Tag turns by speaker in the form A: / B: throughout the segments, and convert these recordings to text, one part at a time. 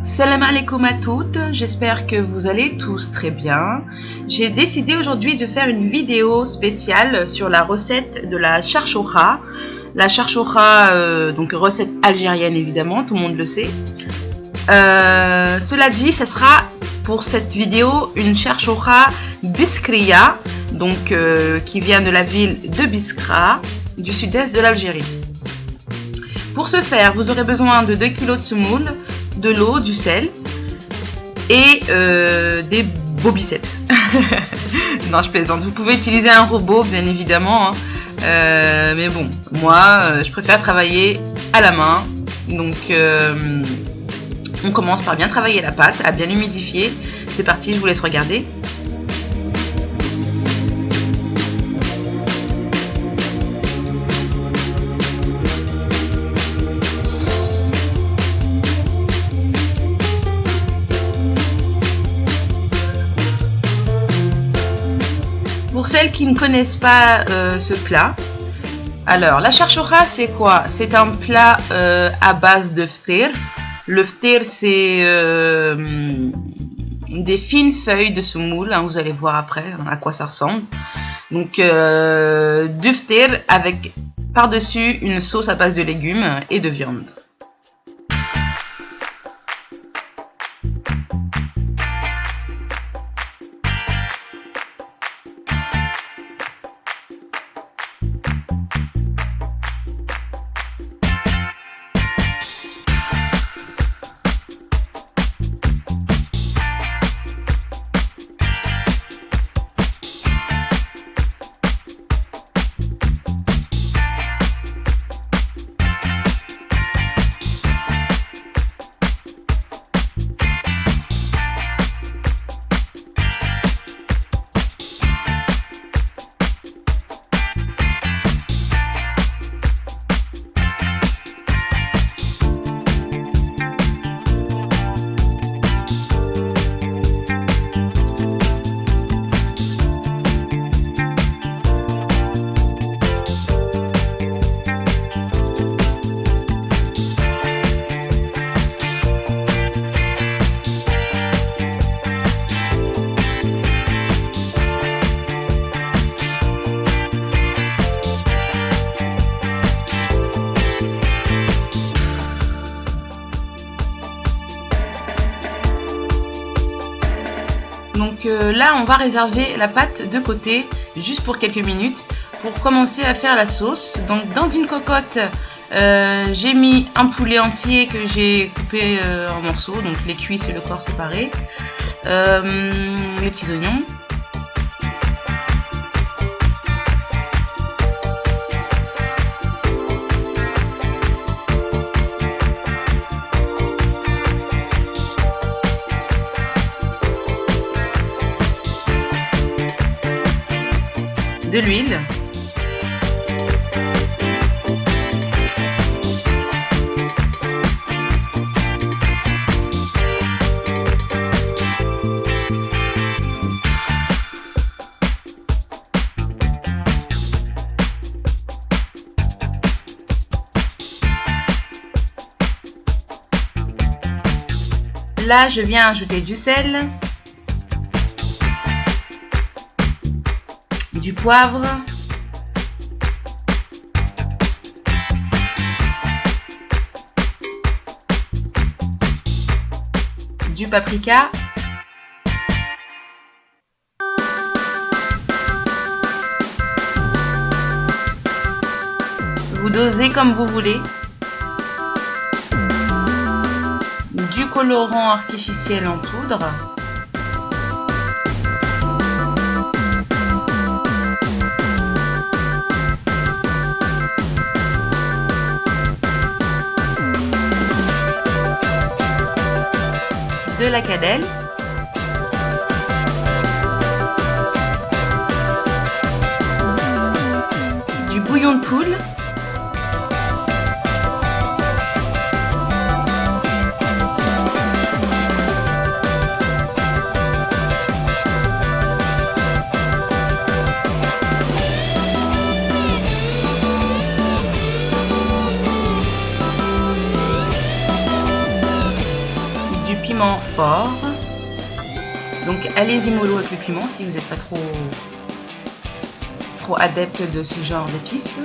A: Salam alaikum à toutes, j'espère que vous allez tous très bien. J'ai décidé aujourd'hui de faire une vidéo spéciale sur la recette de la charchoura. La charchoura, donc recette algérienne évidemment, tout le monde le sait. Cela dit, ce sera pour cette vidéo une charchoura biskria, donc qui vient de la ville de Biskra, du sud-est de l'Algérie. Pour ce faire, vous aurez besoin de 2 kg de semoule, de l'eau, du sel et des beaux biceps. Non, je plaisante. Vous pouvez utiliser un robot, bien évidemment, hein. Mais bon, moi, je préfère travailler à la main. Donc, on commence par bien travailler la pâte, à bien l'humidifier. C'est parti, je vous laisse regarder. Pour celles qui ne connaissent pas ce plat, alors la charchoura c'est quoi? C'est un plat à base de ftir. Le ftir c'est des fines feuilles de semoule, hein, vous allez voir après à quoi ça ressemble. Donc du ftir avec par-dessus une sauce à base de légumes et de viande. Donc là, on va réserver la pâte de côté, juste pour quelques minutes, pour commencer à faire la sauce. Donc dans une cocotte, j'ai mis un poulet entier que j'ai coupé en morceaux, donc les cuisses et le corps séparés, les petits oignons, de l'huile, là je viens ajouter du sel, du poivre, du paprika, vous dosez comme vous voulez, du colorant artificiel en poudre, de la cannelle, du bouillon de poule, fort. Donc allez-y mollo avec le piment si vous n'êtes pas trop adepte de ce genre d'épices.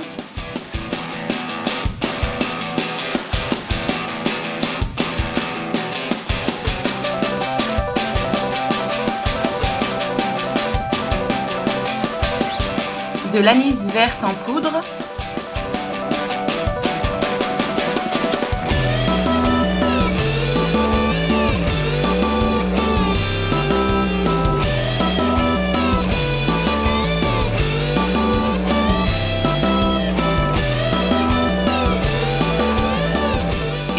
A: De l'anis verte en poudre.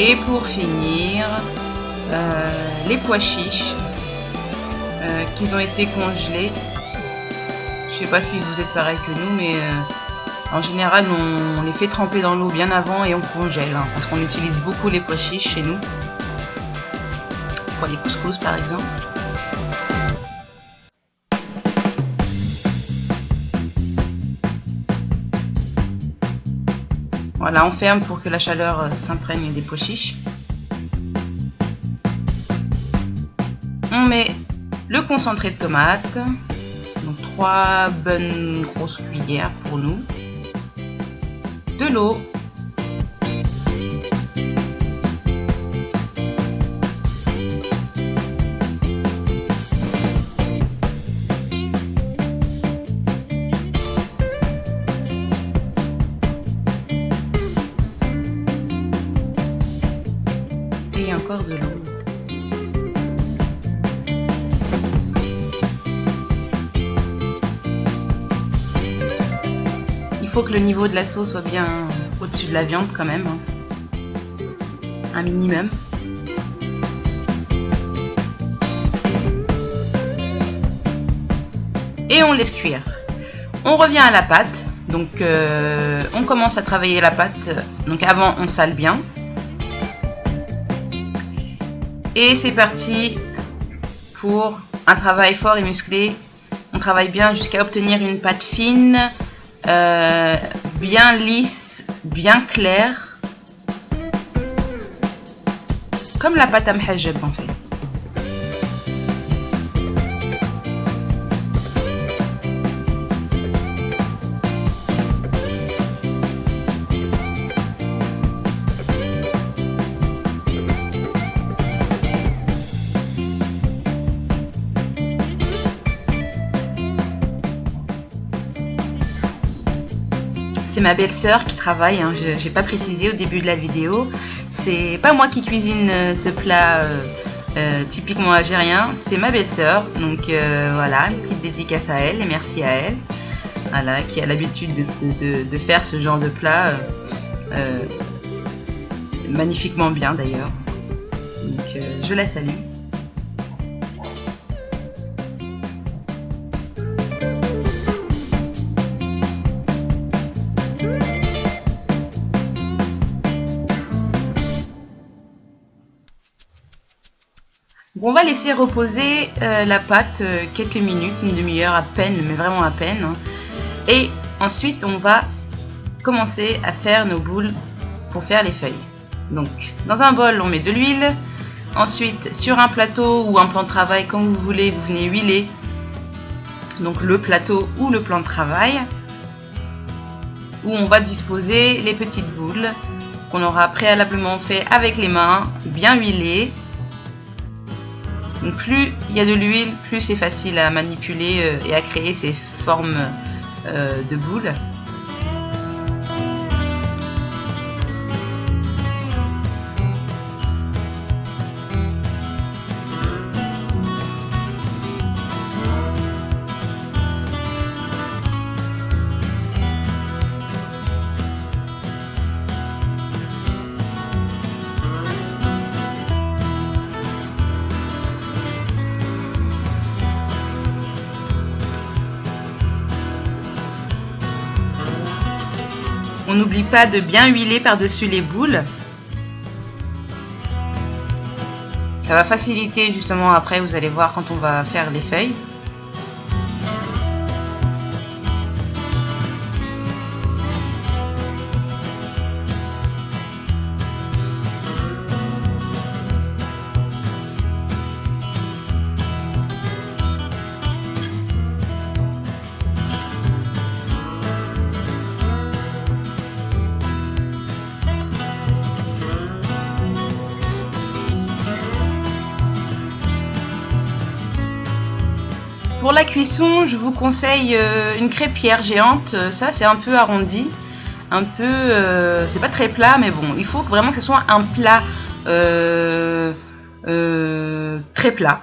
A: Et pour finir, les pois chiches qui ont été congelés. Je sais pas si vous êtes pareil que nous, mais en général on les fait tremper dans l'eau bien avant et on congèle, hein, parce qu'on utilise beaucoup les pois chiches chez nous, pour les couscous par exemple. Voilà, on ferme pour que la chaleur s'imprègne des pois chiches. On met le concentré de tomate, donc 3 bonnes grosses cuillères pour nous, de l'eau, et encore de l'eau. Il faut que le niveau de la sauce soit bien au-dessus de la viande quand même, hein. Un minimum. Et on laisse cuire. On revient à la pâte, donc on commence à travailler la pâte. Donc avant on sale bien. Et c'est parti pour un travail fort et musclé. On travaille bien jusqu'à obtenir une pâte fine, bien lisse, bien claire, comme la pâte à mhajeb en fait. C'est ma belle-sœur qui travaille, hein. J'ai pas précisé au début de la vidéo. C'est pas moi qui cuisine ce plat typiquement algérien, c'est ma belle-sœur. Donc voilà, une petite dédicace à elle et merci à elle. Voilà, qui a l'habitude de faire ce genre de plat magnifiquement bien d'ailleurs. Donc je la salue. On va laisser reposer la pâte quelques minutes, une demi-heure à peine, mais vraiment à peine. Et ensuite, on va commencer à faire nos boules pour faire les feuilles. Donc, dans un bol, on met de l'huile. Ensuite, sur un plateau ou un plan de travail, comme vous voulez, vous venez huiler. Donc, le plateau ou le plan de travail, où on va disposer les petites boules qu'on aura préalablement fait avec les mains, bien huilées. Donc plus il y a de l'huile, plus c'est facile à manipuler et à créer ces formes de boules. On n'oublie pas de bien huiler par-dessus les boules. Ça va faciliter justement après, vous allez voir quand on va faire les feuilles. la cuisson, je vous conseille une crêpière géante. Ça, c'est un peu arrondi. Un peu... c'est pas très plat, mais bon, il faut vraiment que ce soit un plat très plat.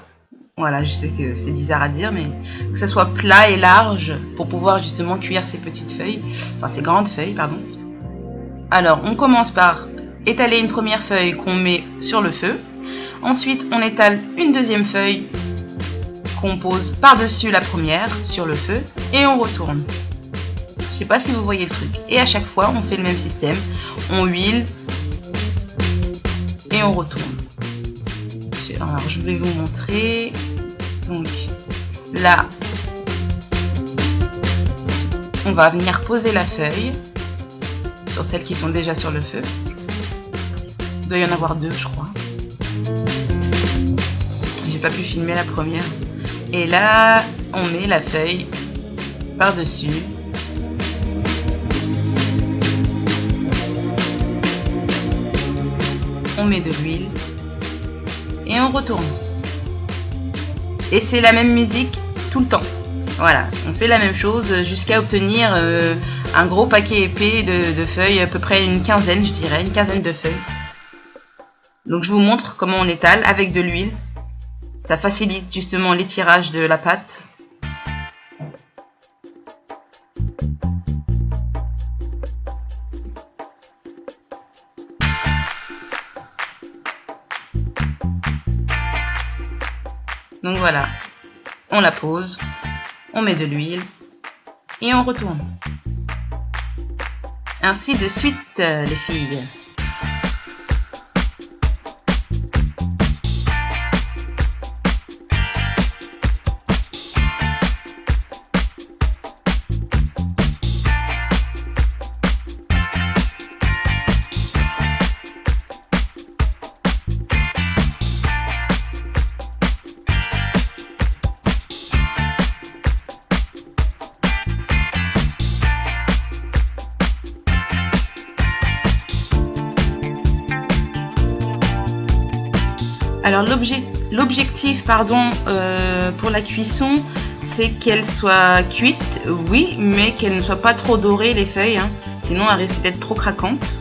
A: Voilà, je sais que c'est bizarre à dire, mais que ça soit plat et large pour pouvoir justement cuire ces petites feuilles, enfin ces grandes feuilles, pardon. Alors, on commence par étaler une première feuille qu'on met sur le feu. Ensuite, on étale une deuxième feuille qu'on pose par-dessus la première sur le feu et on retourne. Je sais pas si vous voyez le truc. Et à chaque fois, on fait le même système. On huile et on retourne. Alors, je vais vous montrer. Donc, là, on va venir poser la feuille sur celles qui sont déjà sur le feu. Il doit y en avoir deux, je crois. J'ai pas pu filmer la première. Et là, on met la feuille par-dessus. On met de l'huile. Et on retourne. Et c'est la même musique tout le temps. Voilà, on fait la même chose jusqu'à obtenir un gros paquet épais de feuilles, à peu près une quinzaine, je dirais, une quinzaine de feuilles. Donc je vous montre comment on étale avec de l'huile. Ça facilite justement l'étirage de la pâte. Donc voilà, on la pose, on met de l'huile et on retourne. Ainsi de suite, les filles. Alors l'objectif pour la cuisson, c'est qu'elle soit cuite, oui, mais qu'elle ne soit pas trop dorée les feuilles, hein, sinon elle risque d'être trop craquante.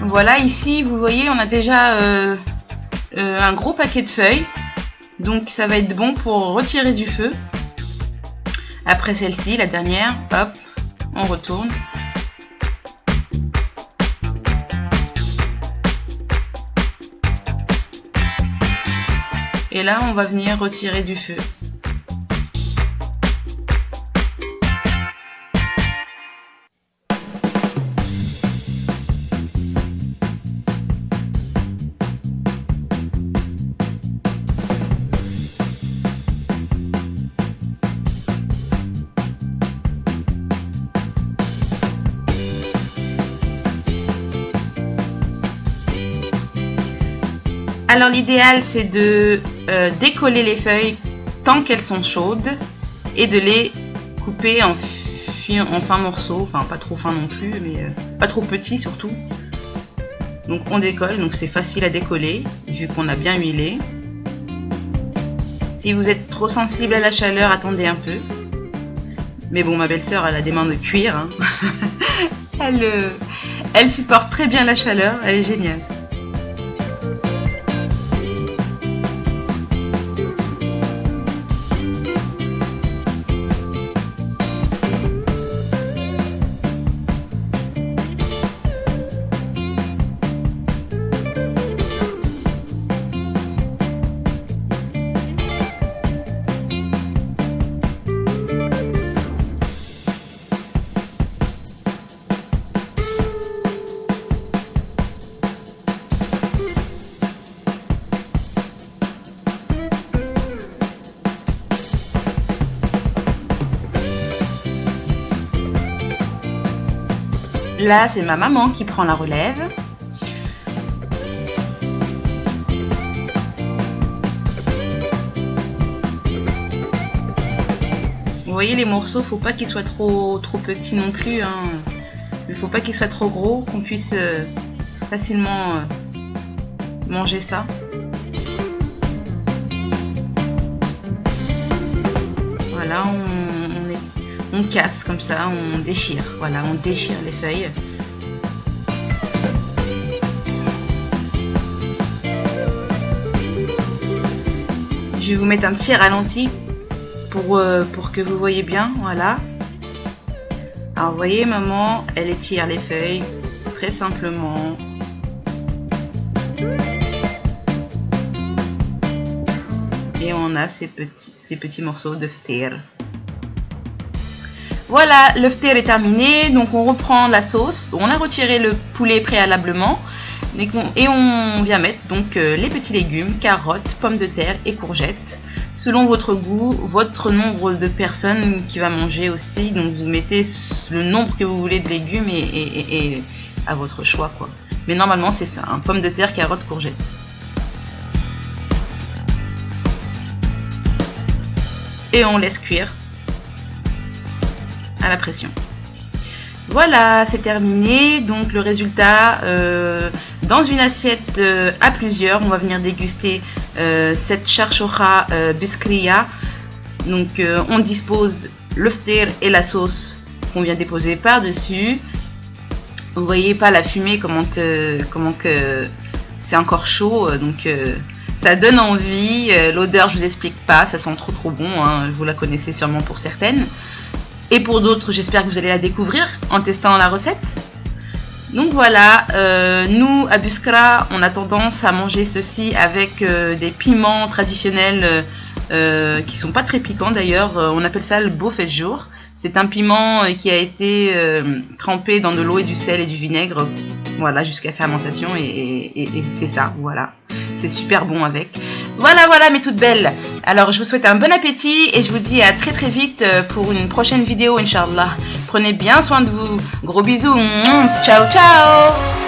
A: Voilà, ici, vous voyez, on a déjà un gros paquet de feuilles. Donc, ça va être bon pour retirer du feu. Après celle-ci, la dernière, hop, on retourne. Et là, on va venir retirer du feu. Alors l'idéal c'est de décoller les feuilles tant qu'elles sont chaudes et de les couper en fins morceaux, enfin pas trop fins non plus, mais pas trop petits surtout. Donc on décolle, donc c'est facile à décoller vu qu'on a bien huilé. Si vous êtes trop sensible à la chaleur, attendez un peu. Mais bon, ma belle-sœur elle a des mains de cuir, hein. Elle supporte très bien la chaleur, elle est géniale. Là, c'est ma maman qui prend la relève. Vous voyez les morceaux, faut pas qu'ils soient trop petits non plus. Hein. Il faut pas qu'ils soient trop gros, qu'on puisse facilement manger ça. Voilà, on casse comme ça, on déchire. Voilà, on déchire les feuilles. Je vais vous mettre un petit ralenti pour que vous voyez bien. Voilà. Alors, vous voyez, maman, elle étire les feuilles très simplement. Et on a ces petits morceaux de ftir. Voilà, le ftir est terminé, donc on reprend la sauce. On a retiré le poulet préalablement et on vient mettre donc les petits légumes, carottes, pommes de terre et courgettes. Selon votre goût, votre nombre de personnes qui va manger aussi, donc vous mettez le nombre que vous voulez de légumes et à votre choix quoi. Mais normalement c'est ça, hein, pommes de terre, carottes, courgettes. Et on laisse cuire à la pression. Voilà, c'est terminé. Donc le résultat, dans une assiette à plusieurs, on va venir déguster cette charchoura biskria. Donc on dispose le ftir et la sauce qu'on vient déposer par-dessus. Vous voyez pas la fumée, comment que c'est encore chaud, donc ça donne envie. L'odeur, je vous explique pas, ça sent trop bon, hein, vous la connaissez sûrement pour certaines. Et pour d'autres, j'espère que vous allez la découvrir en testant la recette. Donc voilà, nous à Biskra, on a tendance à manger ceci avec des piments traditionnels qui sont pas très piquants d'ailleurs. On appelle ça le bofetjour. C'est un piment qui a été trempé dans de l'eau et du sel et du vinaigre, voilà, jusqu'à fermentation et c'est ça, voilà. C'est super bon avec. Voilà mes toutes belles. Alors je vous souhaite un bon appétit et je vous dis à très très vite pour une prochaine vidéo, Inch'Allah. Prenez bien soin de vous. Gros bisous. Ciao ciao.